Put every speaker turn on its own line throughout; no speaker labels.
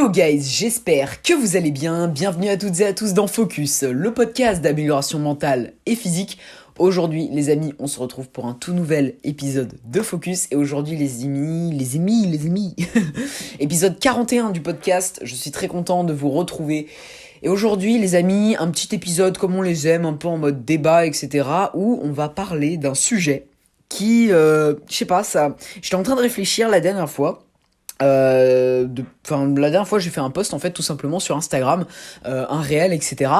Hello guys, j'espère que vous allez bien. Bienvenue à toutes et à tous dans Focus, le podcast d'amélioration mentale et physique. Aujourd'hui les amis, on se retrouve pour un tout nouvel épisode de Focus. Et aujourd'hui les amis, épisode 41 du podcast. Je suis très content de vous retrouver. Et aujourd'hui les amis, un petit épisode comme on les aime, un peu en mode débat, etc. Où on va parler d'un sujet qui, je sais pas, ça... J'étais en train de réfléchir la dernière fois. La dernière fois j'ai fait un post en fait tout simplement sur Instagram, un réel, etc.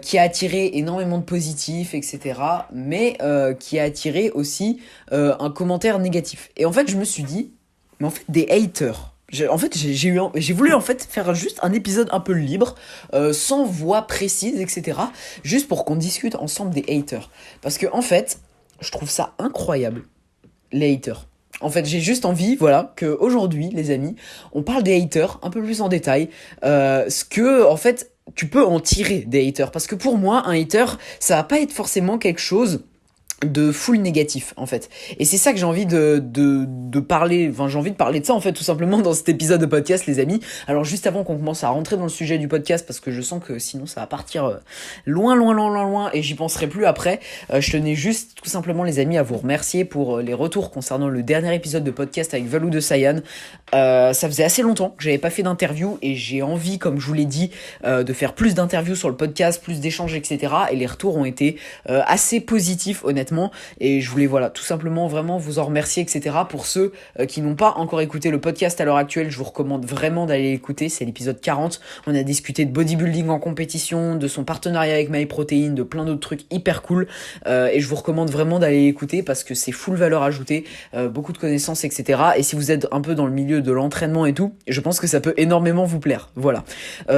Qui a attiré énormément de positifs, etc. Mais qui a attiré aussi un commentaire négatif. Et en fait je me suis dit, mais en fait des haters. J'ai voulu en fait faire juste un épisode un peu libre, sans voix précise, etc. Juste pour qu'on discute ensemble des haters. Parce que en fait, je trouve ça incroyable, les haters. En fait, j'ai juste envie, voilà, que aujourd'hui, les amis, on parle des haters un peu plus en détail. Ce que, en fait, tu peux en tirer des haters. Parce que pour moi, un hater, ça va pas être forcément quelque chose de full négatif en fait, et c'est ça que j'ai envie de parler. Enfin, j'ai envie de parler de ça en fait tout simplement dans cet épisode de podcast, les amis. Alors juste avant qu'on commence à rentrer dans le sujet du podcast, parce que je sens que sinon ça va partir loin et j'y penserai plus après, je tenais juste tout simplement, les amis, à vous remercier pour les retours concernant le dernier épisode de podcast avec Valou de Sayan. Ça faisait assez longtemps que j'avais pas fait d'interview et j'ai envie, comme je vous l'ai dit, de faire plus d'interviews sur le podcast, plus d'échanges, etc. Et les retours ont été assez positifs honnêtement. Et je voulais, voilà, tout simplement vraiment vous en remercier, etc. Pour ceux qui n'ont pas encore écouté le podcast à l'heure actuelle, je vous recommande vraiment d'aller l'écouter. C'est l'épisode 40. On a discuté de bodybuilding en compétition, de son partenariat avec MyProtein, de plein d'autres trucs hyper cool. Et je vous recommande vraiment d'aller l'écouter parce que c'est full valeur ajoutée, beaucoup de connaissances, etc. Et si vous êtes un peu dans le milieu de l'entraînement et tout, je pense que ça peut énormément vous plaire. Voilà.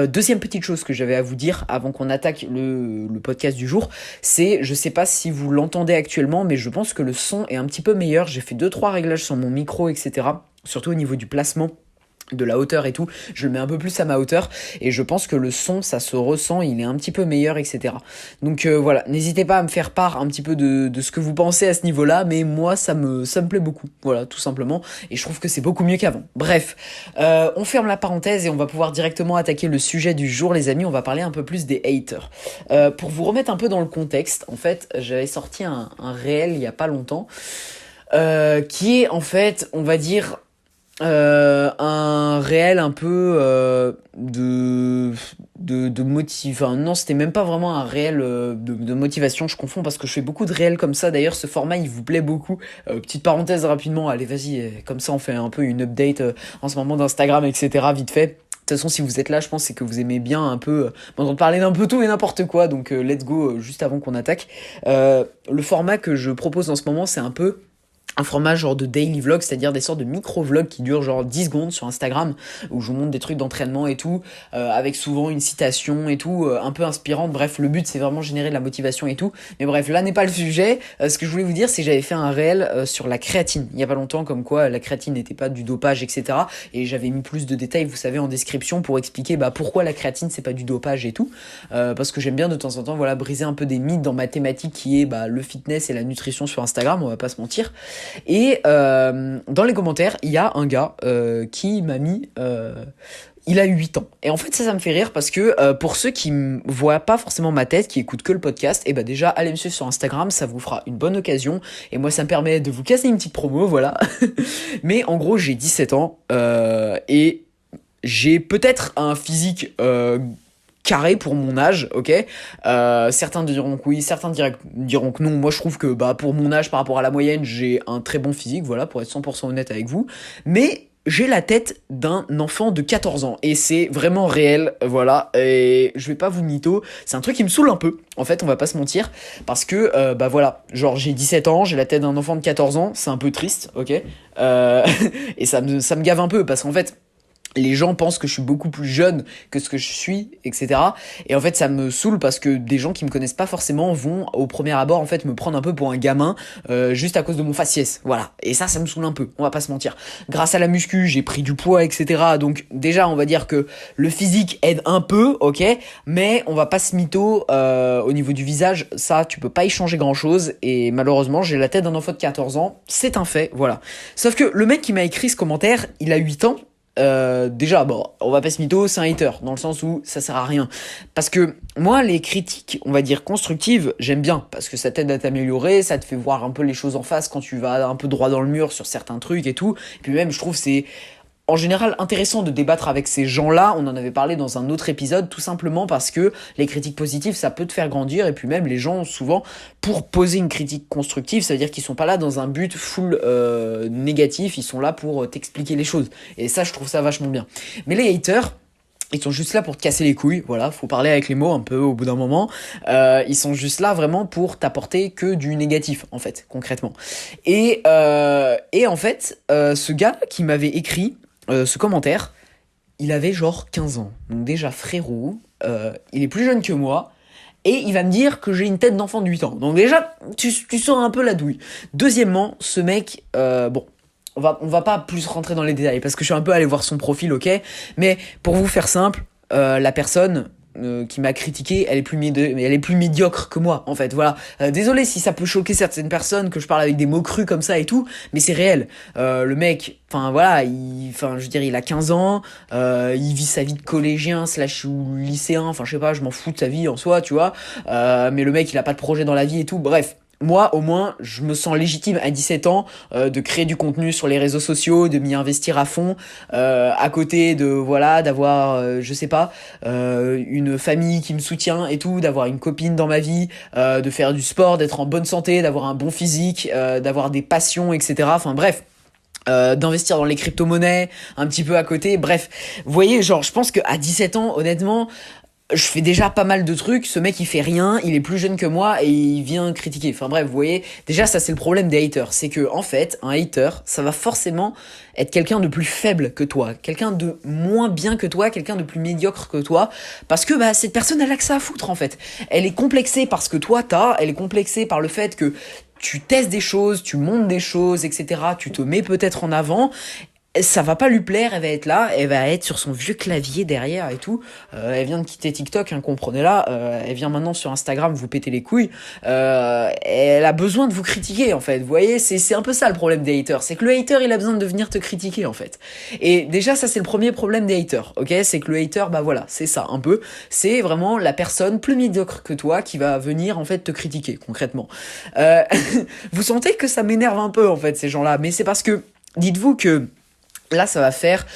Deuxième petite chose que j'avais à vous dire avant qu'on attaque le podcast du jour, c'est, je sais pas si vous l'entendez actuellement, mais je pense que le son est un petit peu meilleur. J'ai fait 2-3 réglages sur mon micro, etc. Surtout au niveau du placement, de la hauteur et tout, je le mets un peu plus à ma hauteur et je pense que le son, ça se ressent, il est un petit peu meilleur, etc. Donc voilà, n'hésitez pas à me faire part un petit peu de ce que vous pensez à ce niveau-là, mais moi ça me plaît beaucoup, voilà, tout simplement, et je trouve que c'est beaucoup mieux qu'avant. Bref, on ferme la parenthèse et on va pouvoir directement attaquer le sujet du jour, les amis. On va parler un peu plus des haters. Pour vous remettre un peu dans le contexte, en fait, j'avais sorti un réel il y a pas longtemps, qui est en fait, on va dire, un réel un peu de motivation. Enfin non, c'était même pas vraiment un réel de motivation, je confonds parce que je fais beaucoup de réels comme ça. D'ailleurs ce format il vous plaît beaucoup. Petite parenthèse rapidement, allez vas-y, comme ça on fait un peu une update en ce moment d'Instagram, etc. vite fait. De toute façon, si vous êtes là, je pense c'est que vous aimez bien un peu m'entendre parler d'un peu tout et n'importe quoi, donc let's go, juste avant qu'on attaque. Le format que je propose en ce moment, c'est un peu un format genre de daily vlog, c'est-à-dire des sortes de micro-vlogs qui durent genre 10 secondes sur Instagram, où je vous montre des trucs d'entraînement et tout, avec souvent une citation et tout, un peu inspirante. Bref, le but c'est vraiment générer de la motivation et tout. Mais bref, là n'est pas le sujet. Ce que je voulais vous dire, c'est que j'avais fait un réel sur la créatine, il y a pas longtemps, comme quoi la créatine n'était pas du dopage, etc. Et j'avais mis plus de détails, vous savez, en description pour expliquer pourquoi la créatine c'est pas du dopage et tout. Parce que j'aime bien de temps en temps, voilà, briser un peu des mythes dans ma thématique qui est le fitness et la nutrition sur Instagram, on va pas se mentir. Et dans les commentaires, il y a un gars qui m'a mis... il a 8 ans. Et en fait, ça me fait rire parce que pour ceux qui ne voient pas forcément ma tête, qui écoutent que le podcast, et déjà, allez me suivre sur Instagram, ça vous fera une bonne occasion. Et moi, ça me permet de vous casser une petite promo, voilà. Mais en gros, j'ai 17 ans et j'ai peut-être un physique... carré pour mon âge, ok. Certains diront que oui, certains diront que non. Moi, je trouve que pour mon âge, par rapport à la moyenne, j'ai un très bon physique, voilà, pour être 100% honnête avec vous. Mais j'ai la tête d'un enfant de 14 ans et c'est vraiment réel, voilà. Et je vais pas vous mytho, c'est un truc qui me saoule un peu. En fait, on va pas se mentir, parce que voilà, genre j'ai 17 ans, j'ai la tête d'un enfant de 14 ans, c'est un peu triste, ok. Et ça me gave un peu parce qu'en fait, les gens pensent que je suis beaucoup plus jeune que ce que je suis, etc. Et en fait, ça me saoule parce que des gens qui me connaissent pas forcément vont, au premier abord, en fait, me prendre un peu pour un gamin, juste à cause de mon faciès. Voilà. Et ça me saoule un peu. On va pas se mentir. Grâce à la muscu, j'ai pris du poids, etc. Donc, déjà, on va dire que le physique aide un peu, ok? Mais on va pas se mytho, au niveau du visage, ça, tu peux pas y changer grand chose. Et malheureusement, j'ai la tête d'un enfant de 14 ans. C'est un fait, voilà. Sauf que le mec qui m'a écrit ce commentaire, il a 8 ans. déjà, bon, on va pas se mytho, c'est un hater, dans le sens où ça sert à rien. Parce que moi, les critiques, on va dire constructives, j'aime bien, parce que ça t'aide à t'améliorer, ça te fait voir un peu les choses en face quand tu vas un peu droit dans le mur sur certains trucs et tout. Et puis même, je trouve c'est en général intéressant de débattre avec ces gens-là. On en avait parlé dans un autre épisode, tout simplement parce que les critiques positives, ça peut te faire grandir. Et puis même, les gens, souvent, pour poser une critique constructive, ça veut dire qu'ils sont pas là dans un but full négatif, ils sont là pour t'expliquer les choses. Et ça, je trouve ça vachement bien. Mais les haters, ils sont juste là pour te casser les couilles, voilà, faut parler avec les mots un peu au bout d'un moment. Ils sont juste là vraiment pour t'apporter que du négatif, en fait, concrètement. Et en fait, ce gars qui m'avait écrit ce commentaire, il avait genre 15 ans. Donc déjà, frérot, il est plus jeune que moi. Et il va me dire que j'ai une tête d'enfant de 8 ans. Donc déjà, tu sens un peu la douille. Deuxièmement, ce mec, bon, on va pas plus rentrer dans les détails parce que je suis un peu allé voir son profil, ok. Mais pour vous faire simple, la personne qui m'a critiqué, elle est plus médiocre que moi, en fait. Voilà. Désolé si ça peut choquer certaines personnes que je parle avec des mots crus comme ça et tout, mais c'est réel. Le mec, enfin voilà, je veux dire, il a 15 ans, il vit sa vie de collégien / ou lycéen, enfin je sais pas, je m'en fous de sa vie en soi, tu vois. Mais le mec, il a pas de projet dans la vie et tout. Bref. Moi, au moins, je me sens légitime à 17 ans de créer du contenu sur les réseaux sociaux, de m'y investir à fond, à côté de, voilà, d'avoir, je sais pas, une famille qui me soutient et tout, d'avoir une copine dans ma vie, de faire du sport, d'être en bonne santé, d'avoir un bon physique, d'avoir des passions, etc. Enfin bref. D'investir dans les crypto-monnaies, un petit peu à côté, bref. Vous voyez, genre, je pense qu'à 17 ans, honnêtement, je fais déjà pas mal de trucs, ce mec il fait rien, il est plus jeune que moi et il vient critiquer. Enfin bref, vous voyez, déjà ça c'est le problème des haters, c'est que en fait, un hater, ça va forcément être quelqu'un de plus faible que toi, quelqu'un de moins bien que toi, quelqu'un de plus médiocre que toi, parce que bah cette personne elle a que ça à foutre en fait. Elle est complexée par ce que toi t'as, elle est complexée par le fait que tu testes des choses, tu montes des choses, etc. Tu te mets peut-être en avant. Ça va pas lui plaire, elle va être là, elle va être sur son vieux clavier derrière et tout. Elle vient de quitter TikTok, hein, comprenez-la. Elle vient maintenant sur Instagram vous péter les couilles. Elle a besoin de vous critiquer en fait. Vous voyez, c'est un peu ça le problème des haters, c'est que le hater il a besoin de venir te critiquer en fait. Et déjà ça c'est le premier problème des haters, ok. C'est que le hater, bah voilà, c'est ça un peu. C'est vraiment la personne plus médiocre que toi qui va venir en fait te critiquer concrètement. Vous sentez que ça m'énerve un peu en fait ces gens-là, mais c'est parce que dites-vous que là, ça va faire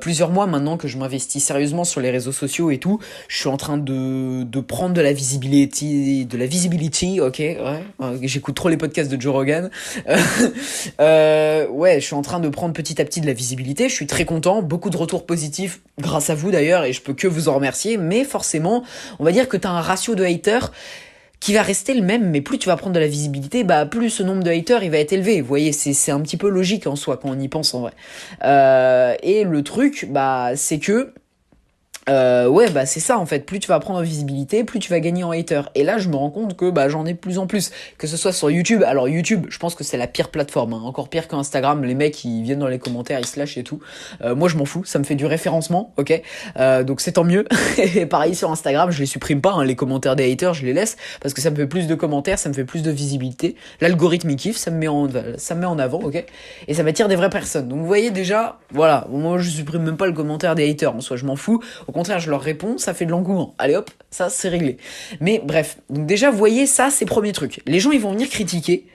plusieurs mois maintenant que je m'investis sérieusement sur les réseaux sociaux et tout. Je suis en train de prendre de la visibility, ok, ouais. J'écoute trop les podcasts de Joe Rogan. Ouais, je suis en train de prendre petit à petit de la visibilité. Je suis très content, beaucoup de retours positifs grâce à vous d'ailleurs, et je peux que vous en remercier. Mais forcément, on va dire que t'as un ratio de haters qui va rester le même, mais plus tu vas prendre de la visibilité, bah plus ce nombre de haters il va être élevé. Vous voyez, c'est un petit peu logique en soi quand on y pense en vrai. Et le truc, bah c'est que ouais, bah c'est ça en fait. Plus tu vas prendre en visibilité, plus tu vas gagner en hater. Et là, je me rends compte que bah j'en ai de plus en plus. Que ce soit sur YouTube. Alors YouTube, je pense que c'est la pire plateforme, hein. Encore pire qu'Instagram. Les mecs, ils viennent dans les commentaires, ils se lâchent et tout. Moi, je m'en fous. Ça me fait du référencement, ok. Donc c'est tant mieux. Et pareil sur Instagram, je les supprime pas, hein, les commentaires des haters, je les laisse parce que ça me fait plus de commentaires, ça me fait plus de visibilité. L'algorithme il kiffe, ça me met en avant, ok. Et ça m'attire des vraies personnes. Donc vous voyez déjà, voilà. Moi, je supprime même pas le commentaire des haters. En soi, je m'en fous. Au contraire, je leur réponds, ça fait de l'engouement. Allez hop, ça c'est réglé. Mais bref, donc déjà, vous voyez, ça c'est premier truc. Les gens, ils vont venir critiquer.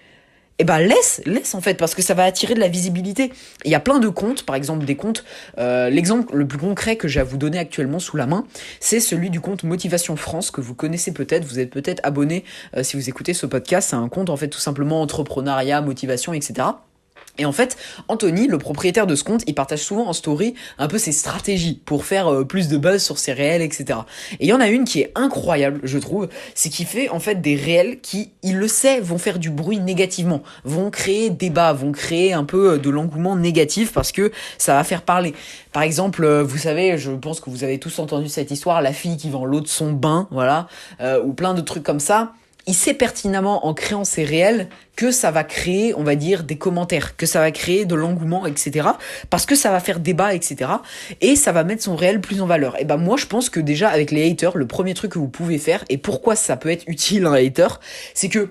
Et bah laisse en fait, parce que ça va attirer de la visibilité. Il y a plein de comptes, par exemple des comptes, l'exemple le plus concret que j'ai à vous donner actuellement sous la main, c'est celui du compte Motivation France, que vous connaissez peut-être, vous êtes peut-être abonné si vous écoutez ce podcast. C'est un compte en fait tout simplement entrepreneuriat, motivation, etc. Et en fait, Anthony, le propriétaire de ce compte, il partage souvent en story un peu ses stratégies pour faire plus de buzz sur ses réels, etc. Et il y en a une qui est incroyable, je trouve, c'est qu'il fait en fait des réels qui, il le sait, vont faire du bruit négativement, vont créer débat, vont créer un peu de l'engouement négatif parce que ça va faire parler. Par exemple, vous savez, je pense que vous avez tous entendu cette histoire, la fille qui vend l'eau de son bain, voilà, ou plein de trucs comme ça. Il sait pertinemment en créant ces réels que ça va créer, on va dire, des commentaires, que ça va créer de l'engouement, etc. Parce que ça va faire débat, etc. Et ça va mettre son réel plus en valeur. Et ben moi, je pense que déjà, avec les haters, le premier truc que vous pouvez faire, et pourquoi ça peut être utile un hater, c'est que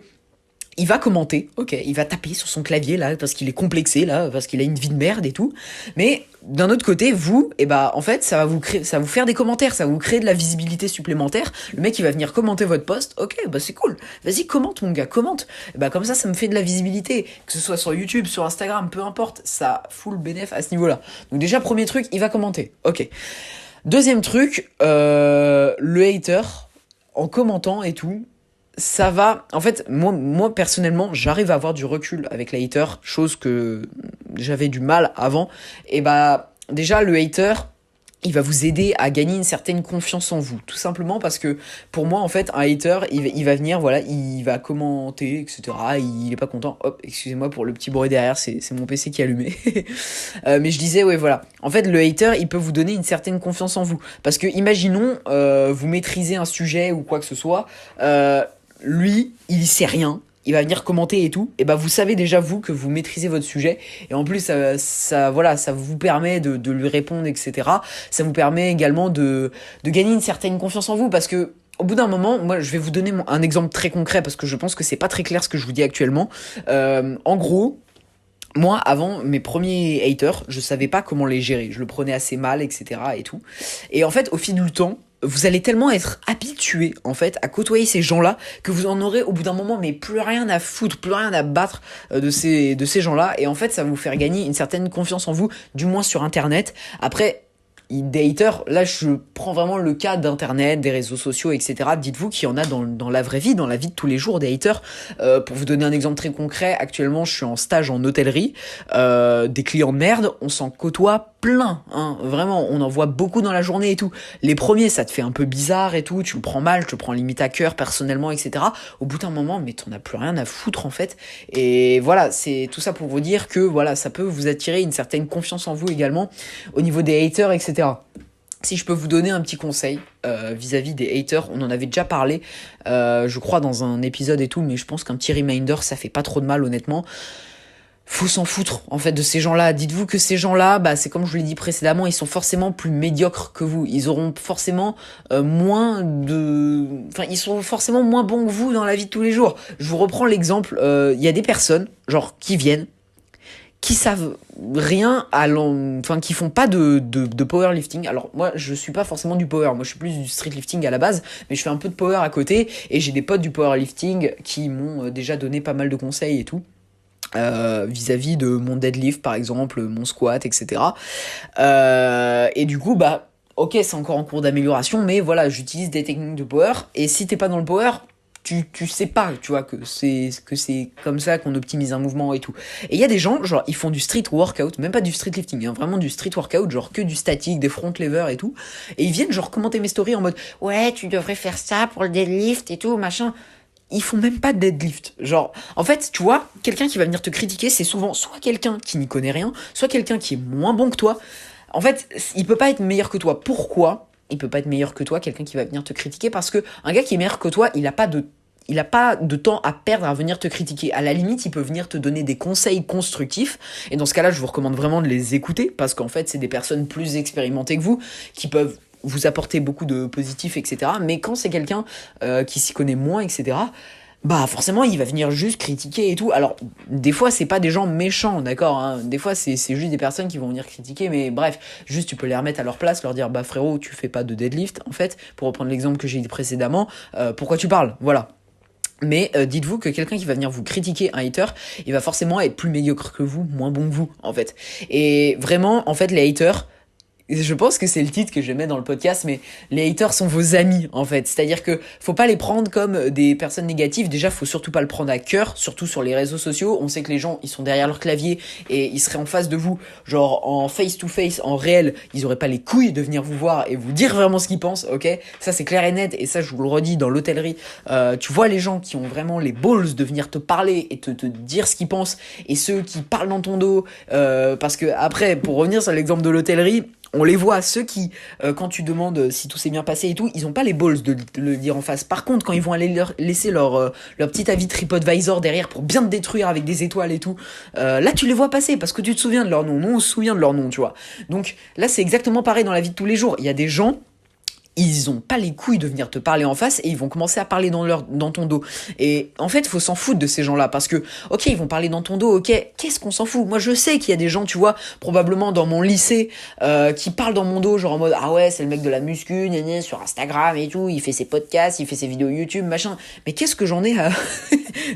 il va commenter, ok, il va taper sur son clavier là parce qu'il est complexé là, parce qu'il a une vie de merde et tout. Mais d'un autre côté, vous, en fait, ça va vous faire des commentaires, ça va vous créer de la visibilité supplémentaire. Le mec il va venir commenter votre post, ok, c'est cool. Vas-y, commente mon gars, commente. Comme ça me fait de la visibilité, que ce soit sur YouTube, sur Instagram, peu importe, ça fout le bénéf à ce niveau-là. Donc déjà premier truc, il va commenter, ok. Deuxième truc, le hater en commentant et tout. Ça va, en fait, moi personnellement, j'arrive à avoir du recul avec les haters, chose que j'avais du mal avant. Et déjà, le hater, il va vous aider à gagner une certaine confiance en vous. Tout simplement parce que, pour moi, en fait, un hater, il va venir, voilà, il va commenter, etc. Il est pas content. Hop, excusez-moi pour le petit bruit derrière, c'est mon PC qui est allumé. Mais je disais, ouais, voilà. En fait, le hater, il peut vous donner une certaine confiance en vous. Parce que, imaginons, vous maîtrisez un sujet ou quoi que ce soit, lui, il y sait rien, il va venir commenter et tout, et vous savez déjà vous que vous maîtrisez votre sujet, et en plus ça vous permet de lui répondre, etc. Ça vous permet également de gagner une certaine confiance en vous, parce que au bout d'un moment, moi je vais vous donner un exemple très concret, parce que je pense que c'est pas très clair ce que je vous dis actuellement. En gros, moi, avant mes premiers haters, je savais pas comment les gérer, je le prenais assez mal, etc. et tout. Et en fait, au fil du temps, vous allez tellement être habitué, en fait, à côtoyer ces gens-là, que vous en aurez au bout d'un moment, mais plus rien à foutre, plus rien à battre de ces gens-là. Et en fait, ça va vous faire gagner une certaine confiance en vous, du moins sur Internet. Après, des haters, là je prends vraiment le cas d'internet, des réseaux sociaux, etc. Dites-vous qu'il y en a dans la vraie vie, dans la vie de tous les jours, des haters. Pour vous donner un exemple très concret, actuellement je suis en stage en hôtellerie, des clients de merde, on s'en côtoie plein, hein, vraiment, on en voit beaucoup dans la journée et tout. Les premiers, ça te fait un peu bizarre et tout, tu le prends mal, tu le prends limite à cœur personnellement, etc. Au bout d'un moment, mais t'en as plus rien à foutre en fait. Et voilà, c'est tout ça pour vous dire que voilà, ça peut vous attirer une certaine confiance en vous également au niveau des haters, etc. Si je peux vous donner un petit conseil vis-à-vis des haters, on en avait déjà parlé, je crois dans un épisode et tout, mais je pense qu'un petit reminder, ça fait pas trop de mal honnêtement. Faut s'en foutre en fait de ces gens-là. Dites-vous que ces gens-là, c'est comme je vous l'ai dit précédemment, ils sont forcément plus médiocres que vous. Ils auront forcément ils sont forcément moins bons que vous dans la vie de tous les jours. Je vous reprends l'exemple, il y a des personnes genre qui viennent, qui savent rien qui font pas de powerlifting. Alors moi je suis pas forcément du power, moi je suis plus du streetlifting à la base, mais je fais un peu de power à côté et j'ai des potes du powerlifting qui m'ont déjà donné pas mal de conseils et tout. Vis-à-vis de mon deadlift par exemple, mon squat, etc. Et du coup ok, c'est encore en cours d'amélioration, mais voilà, j'utilise des techniques de power, et si t'es pas dans le power, tu sais pas, tu vois, que c'est comme ça qu'on optimise un mouvement et tout. Et il y a des gens, genre, ils font du street workout, même pas du street lifting, hein, vraiment du street workout, genre que du statique, des front levers et tout, et ils viennent genre commenter mes stories en mode ouais, tu devrais faire ça pour le deadlift et tout, machin. Ils font même pas de deadlift. Genre, en fait, tu vois, quelqu'un qui va venir te critiquer, c'est souvent soit quelqu'un qui n'y connaît rien, soit quelqu'un qui est moins bon que toi. En fait, il peut pas être meilleur que toi. Pourquoi il peut pas être meilleur que toi, quelqu'un qui va venir te critiquer? Parce que un gars qui est meilleur que toi, il a pas de temps à perdre à venir te critiquer. À la limite, il peut venir te donner des conseils constructifs. Et dans ce cas-là, je vous recommande vraiment de les écouter, parce qu'en fait, c'est des personnes plus expérimentées que vous, qui peuvent vous apporter beaucoup de positifs, etc. Mais quand c'est quelqu'un qui s'y connaît moins, etc., forcément, il va venir juste critiquer et tout. Alors, des fois, c'est pas des gens méchants, d'accord, hein. Des fois, c'est juste des personnes qui vont venir critiquer, mais bref, juste tu peux les remettre à leur place, leur dire, frérot, tu fais pas de deadlift, en fait, pour reprendre l'exemple que j'ai dit précédemment, pourquoi tu parles, voilà. Mais dites-vous que quelqu'un qui va venir vous critiquer, un hater, il va forcément être plus médiocre que vous, moins bon que vous, en fait. Et vraiment, en fait, les haters, je pense que c'est le titre que je mets dans le podcast, mais les haters sont vos amis, en fait. C'est-à-dire que faut pas les prendre comme des personnes négatives. Déjà, faut surtout pas le prendre à cœur, surtout sur les réseaux sociaux. On sait que les gens, ils sont derrière leur clavier et ils seraient en face de vous, genre en face-to-face, en réel. Ils auraient pas les couilles de venir vous voir et vous dire vraiment ce qu'ils pensent, ok? Ça, c'est clair et net, et ça, je vous le redis, dans l'hôtellerie, tu vois les gens qui ont vraiment les balls de venir te parler et te dire ce qu'ils pensent, et ceux qui parlent dans ton dos, parce que après, pour revenir sur l'exemple de l'hôtellerie, on les voit, ceux qui, quand tu demandes si tout s'est bien passé et tout, ils ont pas les balls de le dire en face. Par contre, quand ils vont aller laisser leur petit avis TripAdvisor derrière pour bien te détruire avec des étoiles et tout, là tu les vois passer parce que tu te souviens de leur nom. Nous, on se souvient de leur nom, tu vois. Donc là, c'est exactement pareil dans la vie de tous les jours. Il y a des gens, ils ont pas les couilles de venir te parler en face et ils vont commencer à parler dans ton dos. Et en fait, faut s'en foutre de ces gens-là parce que, ok, ils vont parler dans ton dos, ok, qu'est-ce qu'on s'en fout? Moi, je sais qu'il y a des gens, tu vois, probablement dans mon lycée, qui parlent dans mon dos, genre en mode, ah ouais, c'est le mec de la muscu, gna gna, sur Instagram et tout, il fait ses podcasts, il fait ses vidéos YouTube, machin. Mais qu'est-ce que j'en ai à...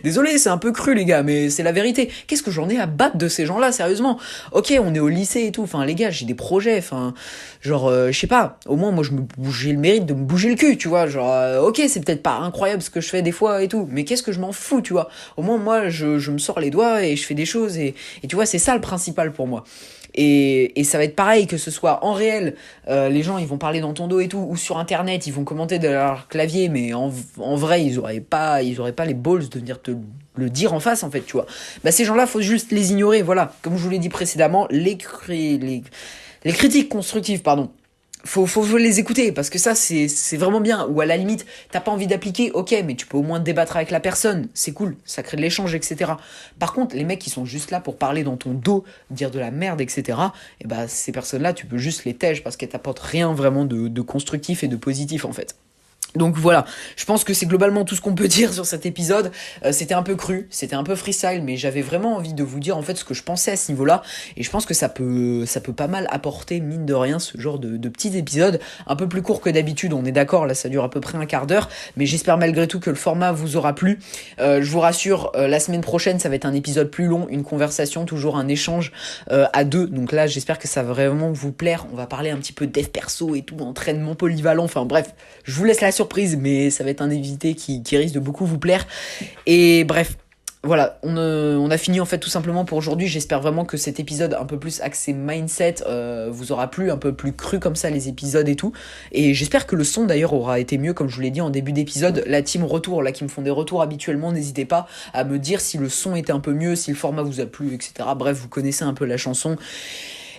Désolé, c'est un peu cru, les gars, mais c'est la vérité. Qu'est-ce que j'en ai à battre de ces gens-là, sérieusement? Ok, on est au lycée et tout, enfin, les gars, j'ai des projets, enfin, genre, je sais pas, au moins, moi, j'ai le mérite de me bouger le cul, tu vois, genre, ok, c'est peut-être pas incroyable ce que je fais des fois et tout, mais qu'est-ce que je m'en fous, tu vois. Au moins, moi, je me sors les doigts et je fais des choses et tu vois, c'est ça le principal pour moi. Et ça va être pareil, que ce soit en réel, les gens ils vont parler dans ton dos et tout, ou sur internet ils vont commenter de leur clavier, mais en vrai ils auraient pas les balls de venir te le dire en face, en fait, tu vois. Bah ces gens-là, faut juste les ignorer, voilà. Comme je vous l'ai dit précédemment, les critiques constructives, pardon, faut les écouter, parce que ça c'est vraiment bien. Ou à la limite t'as pas envie d'appliquer, ok, mais tu peux au moins débattre avec la personne, c'est cool, ça crée de l'échange, etc. Par contre, les mecs qui sont juste là pour parler dans ton dos, dire de la merde, etc., et bah ces personnes là tu peux juste les tèges parce qu'elles t'apportent rien vraiment de constructif et de positif, en fait. Donc voilà, je pense que c'est globalement tout ce qu'on peut dire sur cet épisode. C'était un peu cru, c'était un peu freestyle, mais j'avais vraiment envie de vous dire en fait ce que je pensais à ce niveau-là, et je pense que ça peut pas mal apporter, mine de rien, ce genre de petits épisodes, un peu plus courts que d'habitude, on est d'accord, là ça dure à peu près un quart d'heure, mais j'espère malgré tout que le format vous aura plu. Je vous rassure, la semaine prochaine ça va être un épisode plus long, une conversation, toujours un échange à deux, donc là j'espère que ça va vraiment vous plaire. On va parler un petit peu de dev perso et tout, entraînement polyvalent, enfin bref, je vous laisse la surprise, mais ça va être un invité qui risque de beaucoup vous plaire. Et bref, voilà, on a fini en fait tout simplement pour aujourd'hui. J'espère vraiment que cet épisode un peu plus axé mindset vous aura plu, un peu plus cru comme ça les épisodes et tout. Et j'espère que le son d'ailleurs aura été mieux, comme je vous l'ai dit en début d'épisode. La team retour, là qui me font des retours habituellement, n'hésitez pas à me dire si le son était un peu mieux, si le format vous a plu, etc. Bref, vous connaissez un peu la chanson.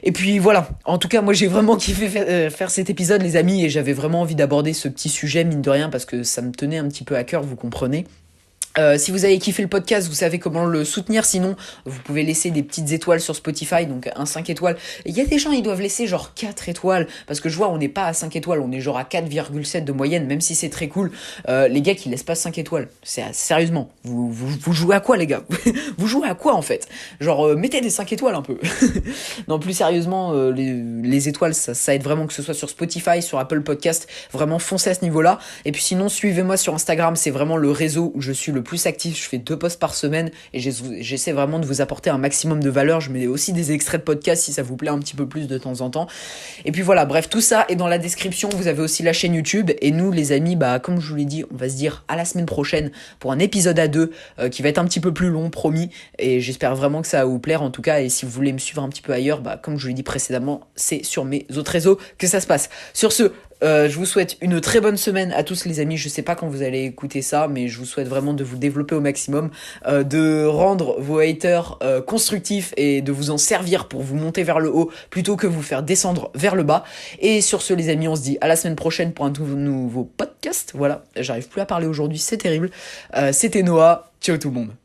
Et puis voilà, en tout cas moi j'ai vraiment kiffé faire cet épisode, les amis, et j'avais vraiment envie d'aborder ce petit sujet, mine de rien, parce que ça me tenait un petit peu à cœur, vous comprenez. Si vous avez kiffé le podcast, vous savez comment le soutenir. Sinon, vous pouvez laisser des petites étoiles sur Spotify, donc un 5 étoiles. Il y a des gens, ils doivent laisser genre 4 étoiles, parce que je vois, on n'est pas à 5 étoiles, on est genre à 4,7 de moyenne, même si c'est très cool. Les gars qui laissent pas 5 étoiles, sérieusement, vous jouez à quoi, les gars? Vous jouez à quoi, en fait? Genre, mettez des 5 étoiles un peu. Non, plus sérieusement, les étoiles, ça aide vraiment, que ce soit sur Spotify, sur Apple Podcast, vraiment foncez à ce niveau-là. Et puis sinon, suivez-moi sur Instagram, c'est vraiment le réseau où je suis le plus actif. Je fais 2 posts par semaine et j'essaie vraiment de vous apporter un maximum de valeur. Je mets aussi des extraits de podcasts si ça vous plaît un petit peu plus de temps en temps. Et puis voilà, bref, tout ça est dans la description. Vous avez aussi la chaîne YouTube. Et nous, les amis, bah comme je vous l'ai dit, on va se dire à la semaine prochaine pour un épisode à 2 qui va être un petit peu plus long, promis. Et j'espère vraiment que ça va vous plaire en tout cas. Et si vous voulez me suivre un petit peu ailleurs, bah comme je vous l'ai dit précédemment, c'est sur mes autres réseaux que ça se passe. Sur ce, je vous souhaite une très bonne semaine à tous les amis. Je sais pas quand vous allez écouter ça, mais je vous souhaite vraiment de vous développer au maximum, de rendre vos haters constructifs et de vous en servir pour vous monter vers le haut plutôt que vous faire descendre vers le bas. Et sur ce, les amis, on se dit à la semaine prochaine pour un nouveau podcast. Voilà, j'arrive plus à parler aujourd'hui, c'est terrible. C'était Noah. Ciao tout le monde.